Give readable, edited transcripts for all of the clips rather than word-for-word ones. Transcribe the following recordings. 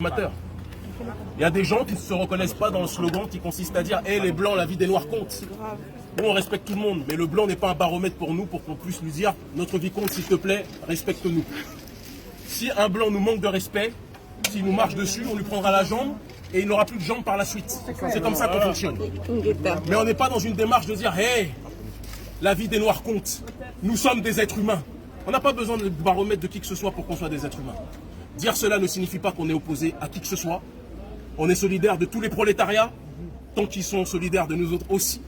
Il y a des gens qui ne se reconnaissent pas dans le slogan qui consiste à dire hey, les blancs, la vie des noirs compte. Nous, on respecte tout le monde, mais le blanc n'est pas un baromètre pour nous, pour qu'on puisse lui dire notre vie compte, s'il te plaît, respecte-nous. Si un blanc nous manque de respect, s'il nous marche dessus, on lui prendra la jambe et il n'aura plus de jambe par la suite. C'est comme ça qu'on fonctionne. Mais on n'est pas dans une démarche de dire hey, la vie des noirs compte. Nous sommes des êtres humains. On n'a pas besoin de baromètre de qui que ce soit pour qu'on soit des êtres humains. Dire cela ne signifie pas qu'on est opposé à qui que ce soit. On est solidaire de tous les prolétariats, tant qu'ils sont solidaires de nous autres aussi.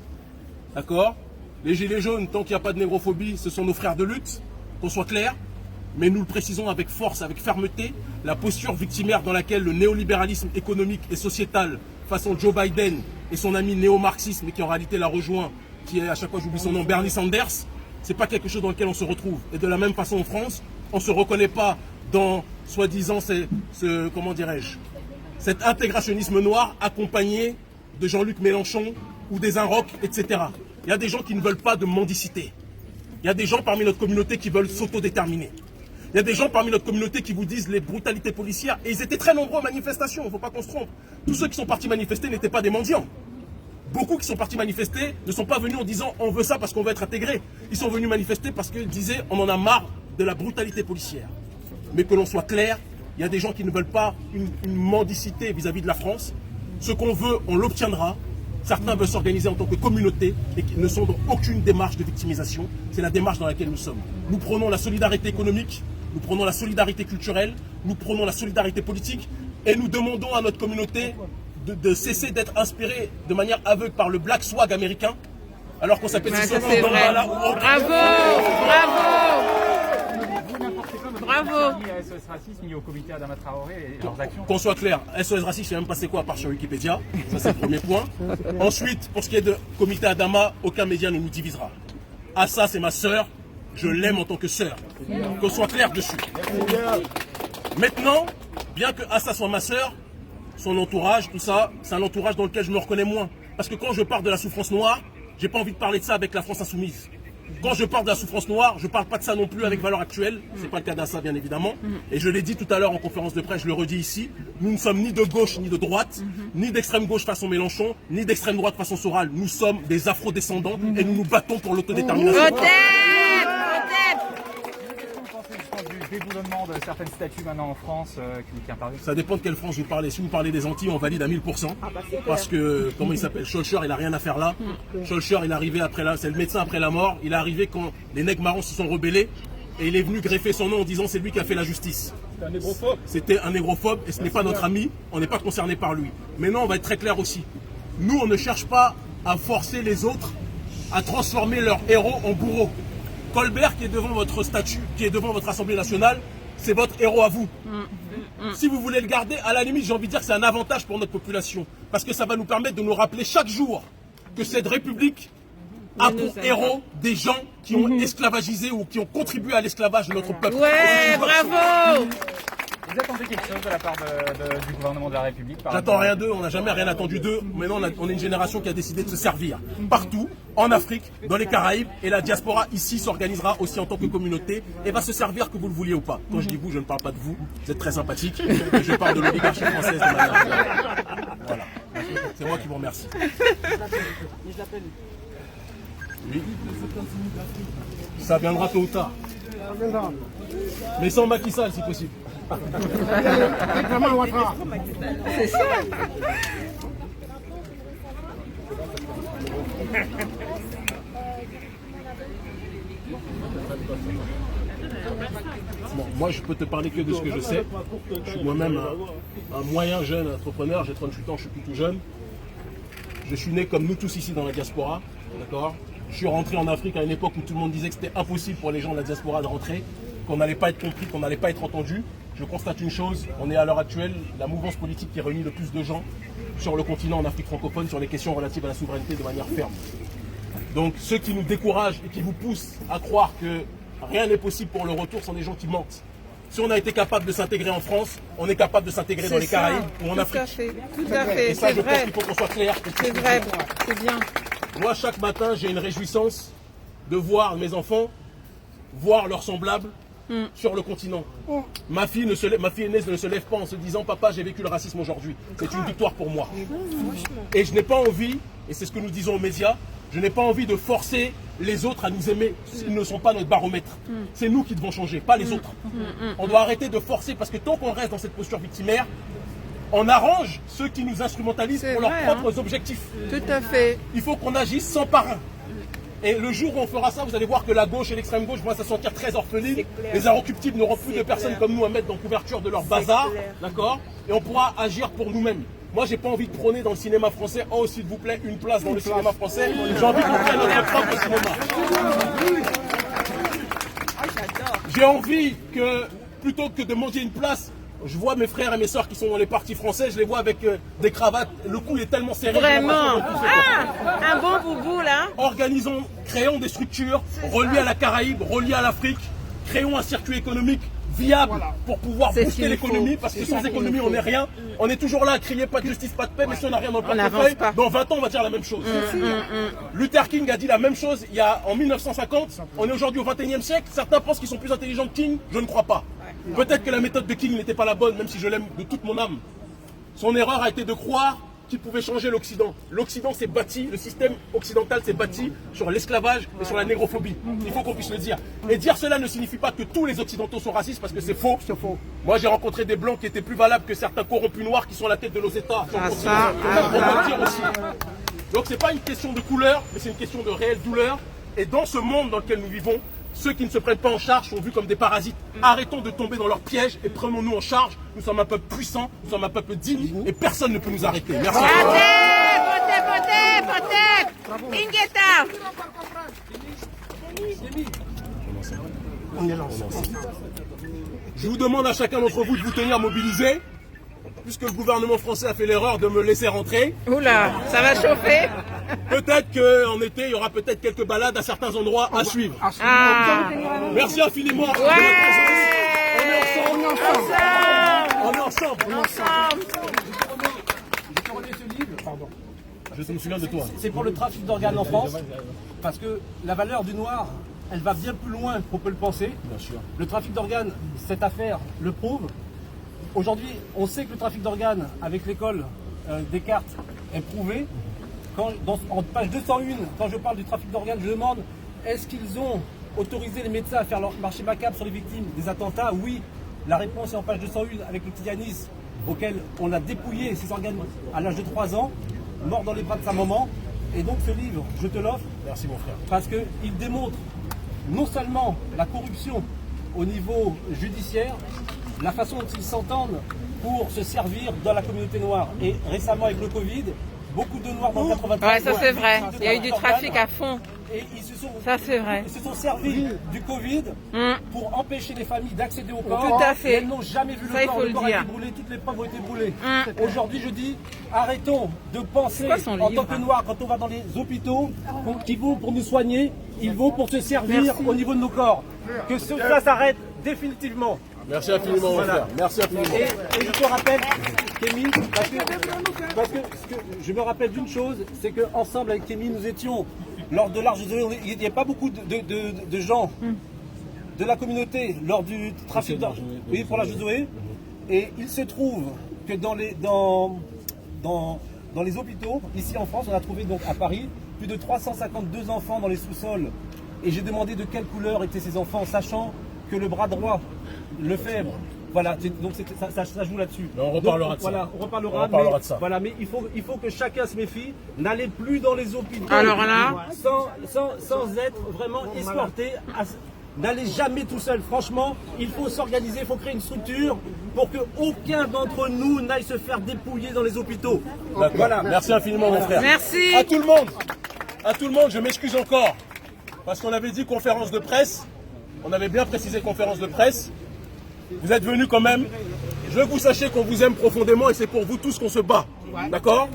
D'accord? Les gilets jaunes, tant qu'il n'y a pas de négrophobie, ce sont nos frères de lutte, qu'on soit clair. Mais nous le précisons avec force, avec fermeté, la posture victimaire dans laquelle le néolibéralisme économique et sociétal, façon Joe Biden et son ami néo-marxisme, et qui en réalité l'a rejoint, qui est à chaque fois j'oublie son nom, Bernie Sanders, c'est pas quelque chose dans lequel on se retrouve. Et de la même façon en France, on ne se reconnaît pas dans, soi-disant, comment dirais-je, cet intégrationnisme noir accompagné de Jean-Luc Mélenchon ou des Inrocks, etc. Il y a des gens qui ne veulent pas de mendicité. Il y a des gens parmi notre communauté qui veulent s'autodéterminer. Il y a des gens parmi notre communauté qui vous disent les brutalités policières. Et ils étaient très nombreux aux manifestations, il ne faut pas qu'on se trompe. Tous ceux qui sont partis manifester n'étaient pas des mendiants. Beaucoup qui sont partis manifester ne sont pas venus en disant on veut ça parce qu'on veut être intégré. Ils sont venus manifester parce qu'ils disaient on en a marre de la brutalité policière. Mais que l'on soit clair, il y a des gens qui ne veulent pas une mendicité vis-à-vis de la France. Ce qu'on veut, on l'obtiendra. Certains veulent s'organiser en tant que communauté et qui ne sont dans aucune démarche de victimisation. C'est la démarche dans laquelle nous sommes. Nous prenons la solidarité économique, nous prenons la solidarité culturelle, nous prenons la solidarité politique et nous demandons à notre communauté de cesser d'être inspirée de manière aveugle par le Black Swag américain, alors qu'on s'appelle Bravo, bravo. Ni à SOS Racisme, ni au comité Adama Traoré et leurs actions. Qu'on soit clair, SOS Racisme, je sais même pas c'est quoi à part sur Wikipédia. Ça c'est le premier point. Ensuite, pour ce qui est de comité Adama, aucun média ne nous divisera. Assa, c'est ma sœur. Je l'aime en tant que sœur. Qu'on soit clair dessus. Maintenant, bien que Assa soit ma sœur, son entourage, tout ça, c'est un entourage dans lequel je me reconnais moins. Parce que quand je parle de la souffrance noire, j'ai pas envie de parler de ça avec la France insoumise. Quand je parle de la souffrance noire, je ne parle pas de ça non plus avec Valeurs Actuelles. Ce n'est pas le cas d'Assa, bien évidemment. Et je l'ai dit tout à l'heure en conférence de presse, je le redis ici. Nous ne sommes ni de gauche ni de droite, ni d'extrême gauche façon Mélenchon, ni d'extrême droite façon Soral. Nous sommes des afro-descendants et nous nous battons pour l'autodétermination. Du déboulonnement de certaines statues maintenant en France qui interviennent. Ça dépend de quelle France vous parlez. Si vous parlez des Antilles, on valide à 1000%. Parce que, comment il s'appelle, Schulcher, il n'a rien à faire là. Schulcher, il est arrivé après là, c'est le médecin après la mort. Il est arrivé quand les nègres marrons se sont rebellés. Et il est venu greffer son nom en disant c'est lui qui a fait la justice. C'était un négrophobe. C'était un négrophobe et ce n'est pas notre ami. On n'est pas concerné par lui. Mais non, on va être très clair aussi. Nous, on ne cherche pas à forcer les autres à transformer leurs héros en bourreaux. Colbert qui est devant votre statue, qui est devant votre Assemblée nationale, c'est votre héros à vous. Si vous voulez le garder, à la limite, j'ai envie de dire que c'est un avantage pour notre population. Parce que ça va nous permettre de nous rappeler chaque jour que cette République a pour héros des gens qui ont esclavagisé ou qui ont contribué à l'esclavage de notre peuple. Ouais, bravo. Vous attendez quelque chose de la part du gouvernement de la République? J'attends rien d'eux, on n'a jamais rien attendu d'eux. Maintenant, on est une génération qui a décidé de se servir partout, en Afrique, dans les Caraïbes. Et la diaspora ici s'organisera aussi en tant que communauté et va se servir que vous le vouliez ou pas. Quand je dis vous, je ne parle pas de vous, vous êtes très sympathique. Je parle de l'oligarchie française de manière. Voilà. C'est moi qui vous remercie. Oui. Ça viendra tôt ou tard. Mais sans Macky Sall si possible. C'est ça. Bon, moi, je peux te parler que de ce que je sais. Je suis moi-même un moyen jeune entrepreneur. J'ai 38 ans, je suis plus tout jeune. Je suis né comme nous tous ici dans la diaspora. D'accord ? Je suis rentré en Afrique à une époque où tout le monde disait que c'était impossible pour les gens de la diaspora de rentrer, qu'on n'allait pas être compris, qu'on n'allait pas être entendu. Je constate une chose, on est à l'heure actuelle la mouvance politique qui réunit le plus de gens sur le continent en Afrique francophone sur les questions relatives à la souveraineté de manière ferme. Donc ceux qui nous découragent et qui vous poussent à croire que rien n'est possible pour le retour sont des gens qui mentent. Si on a été capable de s'intégrer en France, on est capable de s'intégrer dans les Caraïbes ou en Afrique. Tout à fait, Et ça, c'est je pense vrai. qu'il faut qu'on soit clair. C'est vrai, c'est bien. Moi, chaque matin, j'ai une réjouissance de voir mes enfants, voir leurs semblables sur le continent. Ma fille aînée ne se lève pas en se disant « Papa, j'ai vécu le racisme aujourd'hui. C'est une victoire pour moi. » Et je n'ai pas envie, et c'est ce que nous disons aux médias, je n'ai pas envie de forcer les autres à nous aimer. Ils ne sont pas notre baromètre. C'est nous qui devons changer, pas les autres. On doit arrêter de forcer, parce que tant qu'on reste dans cette posture victimaire, on arrange ceux qui nous instrumentalisent pour leurs propres objectifs. Tout à fait. Il faut qu'on agisse sans parrain. Et le jour où on fera ça, vous allez voir que la gauche et l'extrême gauche vont se sentir très orphelines. Les inrecuptibles n'auront plus de personnes comme nous à mettre dans couverture de leur bazar. D'accord? Et on pourra agir pour nous-mêmes. Moi, j'ai pas envie de prôner dans le cinéma français, oh, s'il vous plaît, une place dans le cinéma français. J'ai envie qu'on prenne notre propre cinéma. J'ai envie que, plutôt que de mendier une place, je vois mes frères et mes sœurs qui sont dans les partis français, je les vois avec des cravates, le cou est tellement serré. Vraiment. Ah, un bon boubou là. Organisons, créons des structures reliées à la Caraïbe, reliées à l'Afrique, créons un circuit économique viable pour pouvoir booster l'économie, parce que sans économie on n'est rien. On est toujours là à crier pas de justice, pas de paix, mais si on n'a rien dans le portefeuille, dans 20 ans on va dire la même chose. Luther King a dit la même chose en 1950, on est aujourd'hui au 21e siècle, certains pensent qu'ils sont plus intelligents que King, je ne crois pas. Peut-être que la méthode de King n'était pas la bonne, même si je l'aime de toute mon âme. Son erreur a été de croire qu'il pouvait changer l'Occident. L'Occident s'est bâti, le système occidental s'est bâti sur l'esclavage et sur la négrophobie. Il faut qu'on puisse le dire. Et dire cela ne signifie pas que tous les Occidentaux sont racistes, parce que c'est faux. Moi, j'ai rencontré des Blancs qui étaient plus valables que certains corrompus noirs qui sont à la tête de nos États. On peut le dire aussi. Donc, c'est pas une question de couleur, mais c'est une question de réelle douleur. Et dans ce monde dans lequel nous vivons, ceux qui ne se prennent pas en charge sont vus comme des parasites. Arrêtons de tomber dans leurs pièges et prenons-nous en charge. Nous sommes un peuple puissant, nous sommes un peuple digne et personne ne peut nous arrêter. Merci. Votez. Ingeta. Je vous demande à chacun d'entre vous de vous tenir mobilisés, puisque le gouvernement français a fait l'erreur de me laisser rentrer. Oula, ça va chauffer. Peut-être qu'en été, il y aura peut-être quelques balades à certains endroits à suivre. Ah. Merci infiniment. Ouais. On est ensemble. On est ensemble. Je remets ce livre. Pardon. Je me souviens de toi. C'est pour le trafic d'organes en France, parce que la valeur du noir, elle va bien plus loin qu'on peut le penser. Bien sûr. Le trafic d'organes, cette affaire le prouve. Aujourd'hui, on sait que le trafic d'organes, avec l'école Descartes, est prouvé. En page 201, quand je parle du trafic d'organes, je demande est-ce qu'ils ont autorisé les médecins à faire leur marché macabre sur les victimes des attentats? Oui. La réponse est en page 201 avec le petit Yanis, auquel on a dépouillé ses organes à l'âge de 3 ans, mort dans les bras de sa maman. Et donc ce livre, je te l'offre. Merci mon frère. Parce qu'il démontre non seulement la corruption au niveau judiciaire, la façon dont ils s'entendent pour se servir dans la communauté noire. Et récemment avec le Covid, beaucoup de Noirs dans le 93. Ouais, ça c'est vrai. Il y a eu du trafic à fond. Et ils se sont servis du Covid pour empêcher les familles d'accéder au corps. Tout à fait. Et elles n'ont jamais vu Ça, le il corps. faut Le le corps a dire. été brûlé, toutes les preuves ont été brûlées. Aujourd'hui, je dis, arrêtons de penser quoi son en livre tant que Noirs, quand on va dans les hôpitaux, qu'ils vont pour nous soigner, ils vont pour se servir au niveau de nos corps. Que ça s'arrête définitivement. Merci infiniment mon frère. Merci infiniment. Et je te rappelle, Kémy, parce que je me rappelle d'une chose, c'est qu'ensemble avec Kémy, nous étions lors de l'Arche de Zoé, il n'y a pas beaucoup de gens de la communauté lors du trafic d'argent. Oui, pour l'Arche de Zoé. Et il se trouve que dans les hôpitaux, ici en France, on a trouvé donc à Paris plus de 352 enfants dans les sous-sols. Et j'ai demandé de quelle couleur étaient ces enfants, sachant que le bras droit, le faible, voilà, donc ça joue là-dessus. On reparlera de ça. Voilà, on reparlera de ça. Voilà, mais il faut que chacun se méfie. N'allez plus dans les hôpitaux. Alors là, sans être vraiment escorté. N'allez jamais tout seul. Franchement, il faut s'organiser, il faut créer une structure pour que aucun d'entre nous n'aille se faire dépouiller dans les hôpitaux. Voilà. Merci infiniment mon frère. merci. À tout le monde, je m'excuse encore. Parce qu'on avait dit conférence de presse. On avait bien précisé conférence de presse. Vous êtes venus quand même. Je veux que vous sachiez qu'on vous aime profondément et c'est pour vous tous qu'on se bat. D'accord?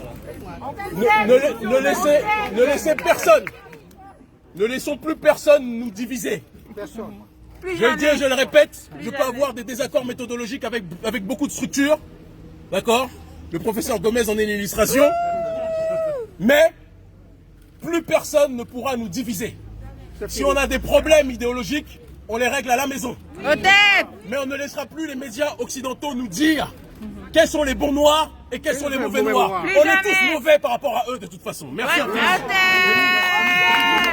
Ne laissez personne. Ne laissons plus personne nous diviser. Je le dis et je le répète, je peux avoir des désaccords méthodologiques avec beaucoup de structures. D'accord? Le professeur Gomez en est l'illustration. Mais plus personne ne pourra nous diviser. Si on a des problèmes idéologiques, on les règle à la maison. Au tête. Mais on ne laissera plus les médias occidentaux nous dire quels sont les bons noirs et quels sont les mauvais noirs. Plus On est jamais. tous mauvais par rapport à eux de toute façon. Merci à tous. Au tête.